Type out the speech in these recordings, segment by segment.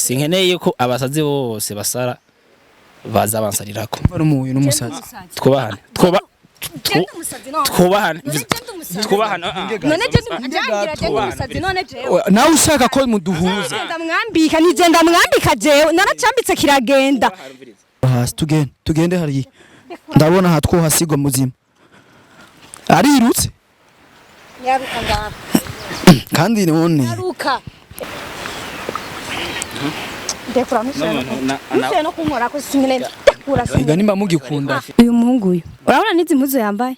sinkeneye ko abasazi bose basara baza bansarirako bari umuhuye n'umusazi twubahane none je ndangira je n'umusazi none jewe nawe ushaka ko muduhuza ndamwambika nigenda mwambika jewe naracambitse kiragenda hasi tugende hari ndabona hatwo hasigwa muzima arirutse yaruka ngaha kandi none yaruka ndekura musana no kunkora ko singene iga nimba mugikunda uyu muhungu uyu urabona nizi mpuzo yambaye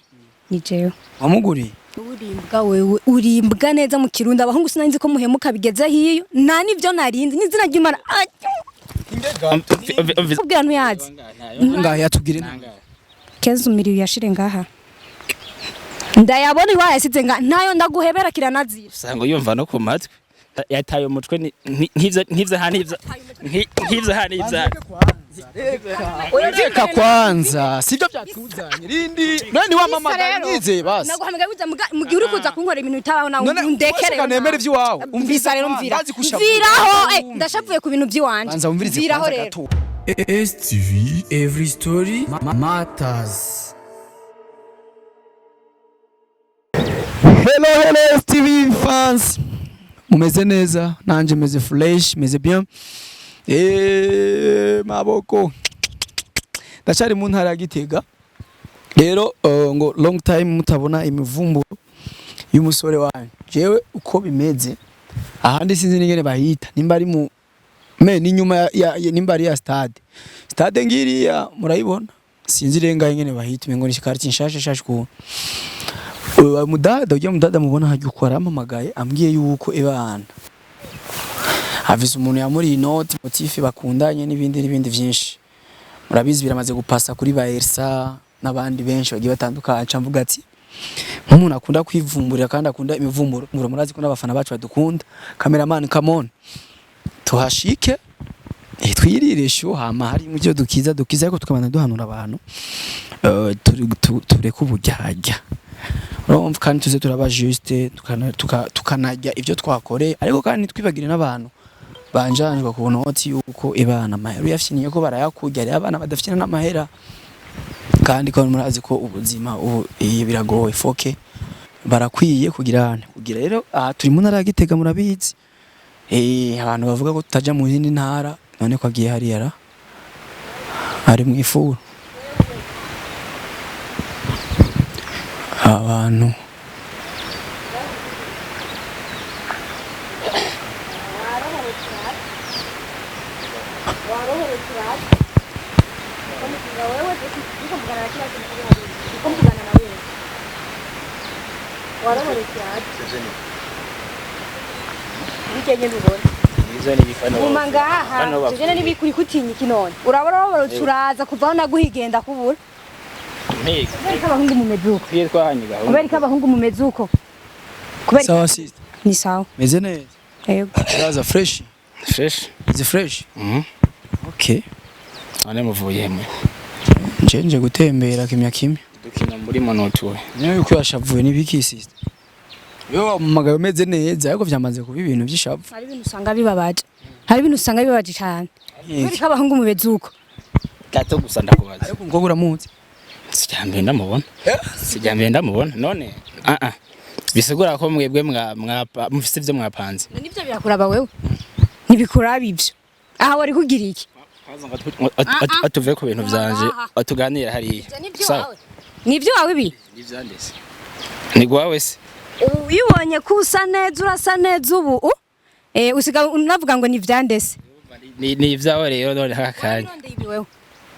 ni jewe wamuguriye urimbwa wewe urimbwa neza mu kirundi abahungu sinanzi ko muhemuka bigeze hiyo nta nivyo narinzi n'izina ry'Imana kubwira ntuyazi ngaha yatubwire keza umiriyo yashire ngaha ndayabona iwaye yasize nga ntayo ndaguhebera kiranazira usanga yumva no ku matwi yataye umutwe nk'ivyo hanivyo Reka kwanza sivyo byatuzanye rindi nani wa mama ganyize basi naguhamagaye buza mu gihe uri kuza kunkora ibintu bitabaho nawe ndekere nemere ivy'iwawe umvisa rero mviraho ndashavuye ku bintu by'iwanje banza umvirize mviraho rero STV every story matters. Hello STV fans, mumeze neza nanje meze fresh meze bien maboko ndacari mu ntara ya Gitega rero ngo long time mutabona imivumburo y'umusore wanyu jewe uko bimeze ahandi sinzi ningene bahita nimba ari mu n'inyuma nimba ari ya stade ngiriya murayibona sinzi renga ingene bahita ngo ni quartier nshashe ku mudada mubona hajya ukora amamagaye ambwiye yuko ebana havise umuntu yamuri inoti motife bakundanye n'ibindi byinshi murabizi biramaze gupasa kuri ba Elsa n'abandi benshi bagiye batandukanye camvuga ati nk'umuntu akunda kwivumburira kandi akunda imivumburo murazi ko n'abafana bacu badukunda cameraman come on tuhashike twirire sho hama hari mu byo dukiza ariko tukabana duhanura abantu tureke ubujyajya urumva kandi tuze turaba juste tukanajya ibyo twakore ariko kandi twibagire n'abantu banjanirwa ku noti yuko ibana Amahera yafyiniye ko barayakujya ari abana badafite n'Amahera kandi ko murazi ko ubuzima biragoye foke barakwiye kugira rero turi mu ntara ya Gitega murabizi abantu bavuga ko tutaja mu yindi ntara none ko agiye hari ari mu ifuru abantu umangaha tujene nibikuri kutinyi kinone urabora turaza kuvaho naguhigenda kubura kubera abahungu mu mezuko kubera abahungu mu mezuko sawa sister ni sawa meze neza yego uraza fresh is fresh okay ane muvuyemo nje gutembera kimya dukina muri monoto niyo yuko yashavuye nibiki sister yo mumagayo meze neza ariko vyamaze kuba ibintu by'ishavu hari ibintu usanga bibabaje cyane kubera abahungu mu mezuko gato gusa ndakubaza ariko ngo uramuzi sijambe ndamubona none bisigura ko mwebwe mufite ivyo mwapanze nibyo birakuraba wewe nibikuraba ivyo aha wari kugira iki atuve ku bintu vyanje atuganira hari sawa nibyo wawe bi nivyandese ni gwawe se uyibonye ko usa neza urasa neza ubu usiga unavuga ngo nivyandese ni ivyawe rero none hakanya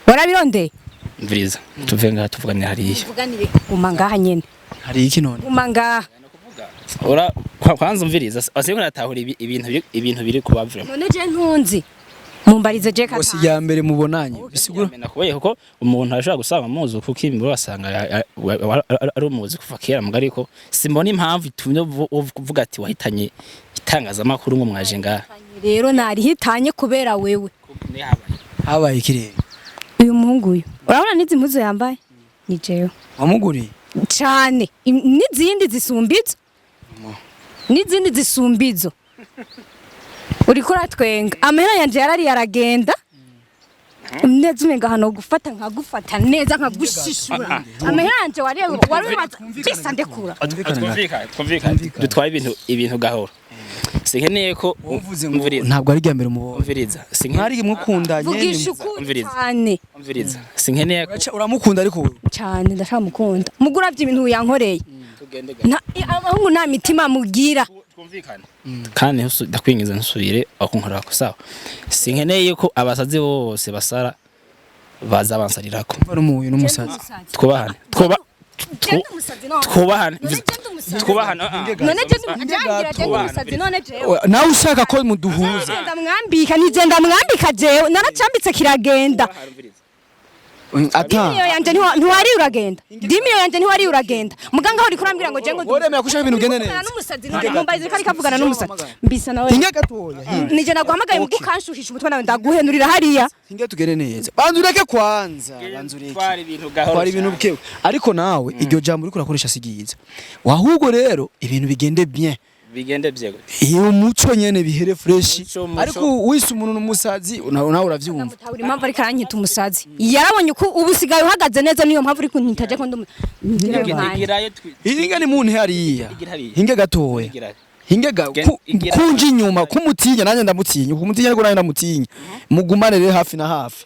warabirondeye mviriza tuve ngaha tuvuganira hariya tuvuganire umangaha nyene hari iki none umangaha ora kwanza umviriza asiye natahura ibintu biri kubavura none je ntunzi mumbarize je kata bose ya mbere mubonanye bisigura nakubaye kuko umuntu arashaka gusanga muzi kuko imbere wasanga ari umuzi kuva kera mugari ko simbona impamvu itumye uvuga ati wahitanye itangazamakuru ngo mwaje ngaha rero nari hitanye kubera wewe habaye ikirere uyu muhungu uyu urabona nizi mpuzo yambaye ni jewe wamuguriye cyane n'izindi zisumbizo uriko uratwenga amahera yanje yarari yaragenda neza umenga hano gufata nkagufata neza nkagushishura amahera yanje wari bisa ndekura twumvikana dutwaye ibintu gahoro sinkeneye ko umviriza ntabwo ari rya mbere umubonye umviriza mwari mukundanye vugisha ukuri cyane umviriza sinkeneye uramukunda ariko wewe cyane ndashamukunda muguravye ibintu yankoreye abahungu nta mitima mugira twumvikana kandi ndakwingiza nsubire akunkorera ko sawa sinkeneye yuko abasazi bose basara baza bansarirako ari umuyu n'umusazi twubahane none je ndumusazi none jewe nawe ushaka ko muduhuza ndamwambika jewe naracambitse kiragenda ata ntiwari uragenda dimiyo yanje ntiwari uragenda muganga aho uriko urambwira ngo je ngo uremera ko ushaka ibintu ugende neza n'umusazi none mumbaye ko ari kavugana n'umusazi mbisa nawe hinge gatoya nije naguhamagaye mu gukanshuhisha umutwe nawe ndaguhenurira hariya hinge tugere neza banza ureke kwanza twari ibintu bkewe ariko nawe iryo jambo uriko urakoresha sigiza wahubwo rero ibintu bigende bien bigende byego iyo muco nyene bihere fresh ariko wise umuntu n'umusazi nawe uravyumva uri mpamvu ari karanyita umusazi yarabonye uko ubusigaye uhagaze neza niyo mpamvu uri kunyitaje ko hinge ni muntu hariya hinge gatoya hinge kunje inyuma kumutinya nanye ndamutinya kumutinya ariko nanye ndamutinya mugumane rero hafi na hafi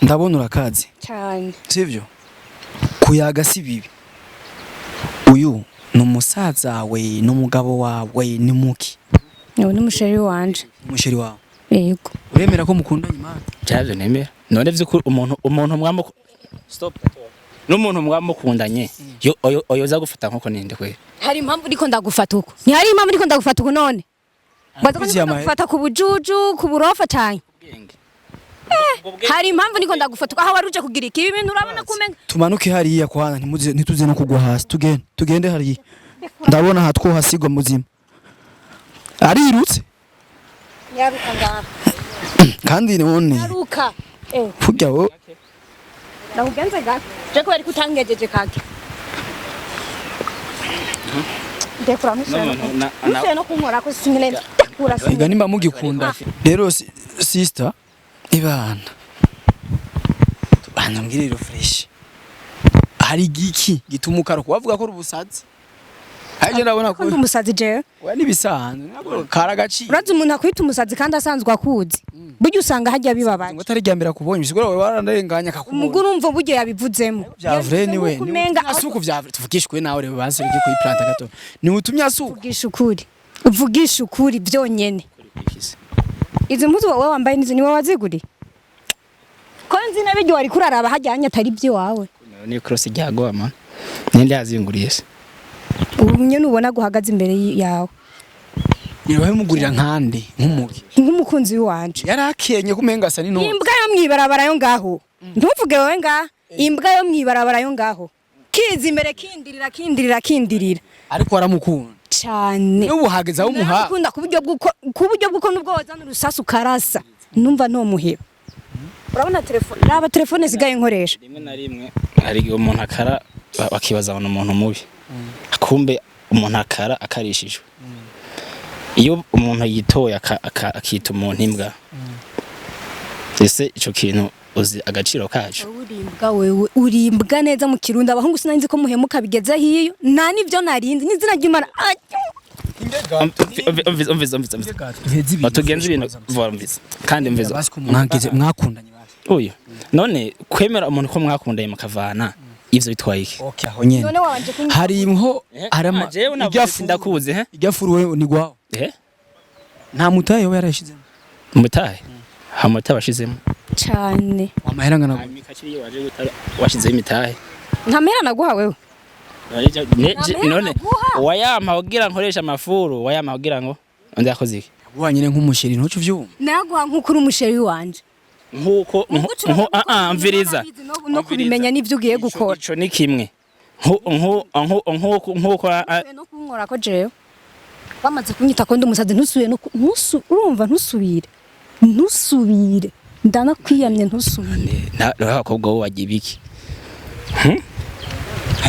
ndabona urakaze cyane sivyo kuyaga si bibi uyu numusaza we numugabo wawe ni muki yewe n'umusheri wanje umusheri wawe yego uremera ko mukundanye imana cyavyo nemera none vy'ukuri umuntu mwamo stop n'umuntu mwamukundanye yo za gufata nkuko ninde kwe hari impamvu ndiko ndagufata uko ntihari impamvu ndiko ndagufata uko none ndagufata ku bujuju ku burofa cyane hari impamvu ndiko ndagufata uko aho waruje kugira iki ibi bintu urabona kumenga tumanuke hariya kwana ntituze no kugwa hasi tugende hariya ndabona hatwo hasigwa muzima arirutse yaruka ngaha kandi none yaruka fujya wo nakugenze gato je ko bari kutangejeje kake ndekura musana no kunkora ko singene ndekura singa nimba mugikunda rero sister ibana banambwiriro fresh hari giki gitumuka ro kuvuga ko rubusazi haje ndabona ko umusazi je we nibisanzwe nako karagaci urazi umuntu akwita umusazi kandi asanzwe akuzi buryo usanga hajya bibabaje ngo atari ryambera kubonye sigura we warandenganya kakubona umuguru umva buryo yabivuzemo bya vrai ni we asuku vya vrai tuvugishwe nawe rero bansirike ku iplanta gato ni utumya asuku uvugisha ukuri byonyene izi mpuzu wowe wambaye ni wowe waziguri ko nzi nabijyo wari kuraraba hajyanye atari byo wawe ni cross ryago ama ninde yazinguriye se ubu nyene ubona guhagaze imbere yawe niwe mugurira nkande nk'umugi nk'umukunzi wanje yarakenye kumenga asa ni no imbwa yo mwibarabara yo ngaho ntuvuge wowe nga imbwa yo mwibarabara yo ngaho kizi imbere kindirira ariko waramukunda cyane n'ubu hageze aho umuha nakunda ku buryo bw'uko nubwo wazana urusasu karasa numva no muheba urabona telefone raba telefone zigaye nkoresha rimwe na rimwe hari umuntu akara bakibaza abantu umuntu mubi akumbe umuntu akara akarishijwe iyo umuntu yitoye akita umuntu imbwa ese ico kintu uzi agaciro kacu urimbwa wewe urimbwa neza mu kirundi abahungu sinanzi ko muhemuka bigeze hiyo nta nivyo narindi n'izina ry'Imana tugenze ibintu vorumviza kandi mviza mwakundanye uyu none kwemera umuntu ko mwakundanye mukavana ivyo bitwaye iki okay aho nyene hari imho arama ndakuzi igafuru we ni gwaho nta mutaye we yarashizemo mutaye ha mutaye washizemo cyane amahera ngana mikakiri waje gutara washizeho imitahe nta mera naguha wewe none wayama ugira nkoresha amafuru wayama ugira ngo ndi akoze iki aguha nyine nk'umusheri ntucu vyuma naguha nk'ukuri umusheri wanje nkuko mviriza no kubimenya nivyo ugiye gukora ico ni kimwe nkuko no kunkora ko jewe bamaze kunyita ko ndi umusazi ntusubire urumva ntusubire ndanakwiyamye ntusubire na abakobwa bo wagiye biki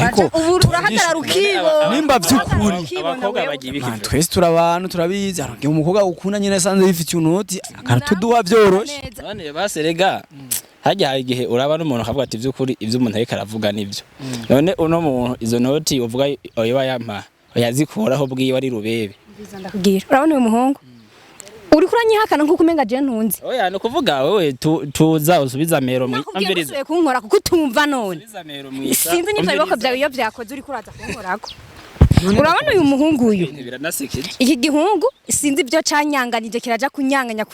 ariko ubu urahagarara ukibona nimba vy'ukuri abakobwa bagiye Man, bikivyo twese turabantu turabizi hari umukobwa ukunda nyine asanze yifitiye unoti akaratuduha vyoroshe none baserega hajya hari igihe uraba n'umuntu akavuga ati vy'ukuri ivyo umuntu ariko aravuga nivyo none uno muntu izo noti uvuga oyo yampa yazikuraho bwiwe ari rubebe ndakubwira urabona uyu muhungu uri kuranyihakana nkuko umenga je ntunzi oya no kuvuga wewe tuza usubiza mero amviriza usubiye kunkora kuko utumva none sinzi niba iboko byawe iyo byakoze uri kuraza kunkorako urabona uyu muhungu uyu iki gihungu sinzi ibyo canyanganije kiraja kunyanganya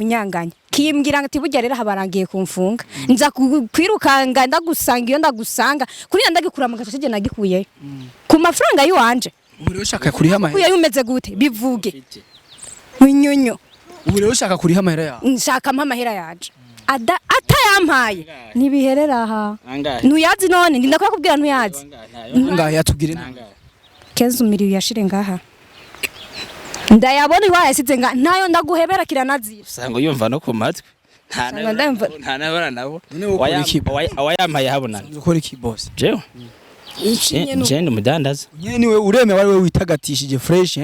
kimbwira ati burya rero habarangiye kumfunga nza kwirukanga ndagusanga iyo ndagusanga kuriya ndagikura mu gace nagikuye ku mafaranga yiwanje ubu rero ushaka kuriha amahera kuya yumeze gute bivuge winyonyo ubu rero ushaka kuriha amahera yawe nshaka amahera yaje atayampaye nibiherera aha ntuyazi none ndinda kubwira ntuyazi ngaha yatubwire kenzo umiriyo yashire ngaha ndayabona iwayasize nga ntayo ndaguhebera kiranazira usanga yumva no ku matwi nta nabona nabo wayampaye habonana ukora iki boss jewe jende umudandaza nyene niwe uremewe ari we witagatishije fresh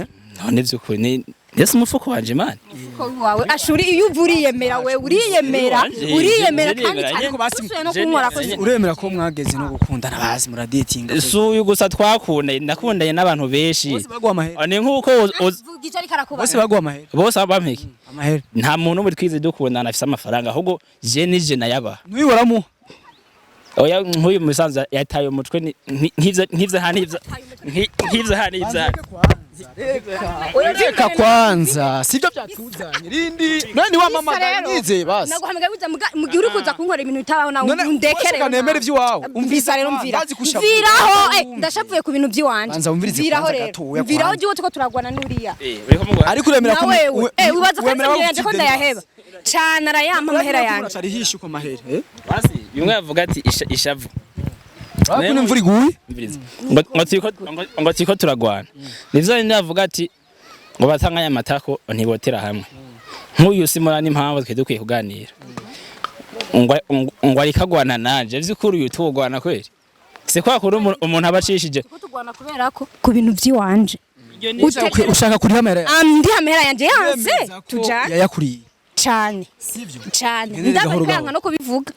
none vy'ukuri Nese umufuko wanje man. Umufuko wawe ashuri iyo uriyemera we uriyemera kandi ariko basuye no kunkora ko uremera ko mwageze no gukundana bazi muri dating. Suyu gusa twakunda nakundanye n'abantu beshi. Bose bagwa amahera. Ni nkuko bose bagwa amahera. Bose bampiki. Amahera. Nta muntu muri twize dukundana afise amafaranga ahubwo je nije nayaba. Nwiboramu. Oya nkuyu musanza yataye umutwe nkivyo hanivyo Reka kwanza sivyo byatuzanye rindi nani wa mama ganyize basi naguhamega biza mu gihe uri kuza kunkora ibintu utabaho na undekere kanemere ivy'iwawe umvisa rero mviraho ndashavuye ku bintu by'iwanje mviraho rero mviraho giwo tuko turagwana n'uriya ariko uremera ko wibaza ko yanje ko ndayaheba cyane arayampa amahera yanje arihisha uko mahera basi yumwe avuga ati ishavu Bakuna imvura iguye ngo tiko turagwana nivyo ndavuga ati ngo batanganya amatako ntibotera hamwe nk'uyu simura n'impamvu twe dukwiye kuganira ngo arikagwana nanje vy'ukuri uyu tugwana kweri se kwa kuri umuntu abacishije tugwana kubera ko ku bintu by'iwanje ushaka kuri hamera ndi hamera yanje yanse tujana yayakuriye cyane sivyo cyane ndabikanga no kubivuga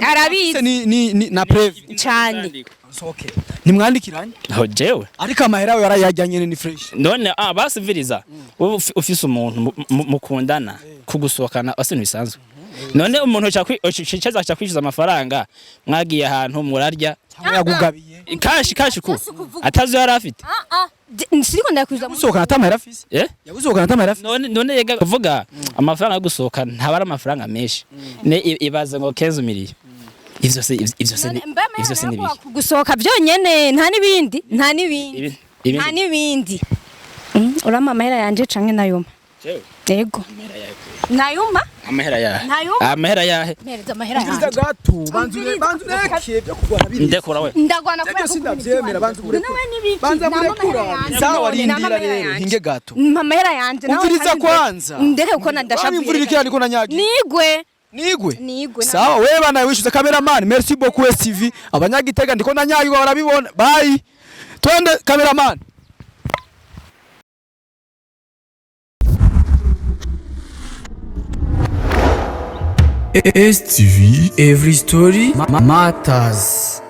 arabizi ni na preve cyane okay nimwandikiranye aho jewe ariko amahera we yarayajyanye ni fresh none basiviriza ufise umuntu mukundana kugusohokana asintu bisanzwe none umuntu cyaza cyakwishyuza amafaranga mwagiye ahantu murarya yagugabiye kashi ku atazo yari afite siriko ndakwiza gusohokana atamahera afise yagusohokana atamahera afise none yega kuvuga amafaranga yo gusohokana ntabara amafaranga menshi ne ibaze ngo 15 miliyoni ivyo se nibi gusohoka byonyene nta nibindi urama amahera yanje canke nayoma yego nayuma amahera yahe mereza amahera yanje gato banzureke byo kugwana biri ndekura we ndagwana kubera sindavyemera banza murekura sawa rindira rero hinge gato amahera yanje nawe umviriza kwanza ndeke uko ndashavuye imvura ikira niko nanyagi nigwe sawa wewe bana wishuza cameraman merci beaucoup STV abanyagitega ndiko nanyagi barabibona bye twende cameraman STV, every story matters.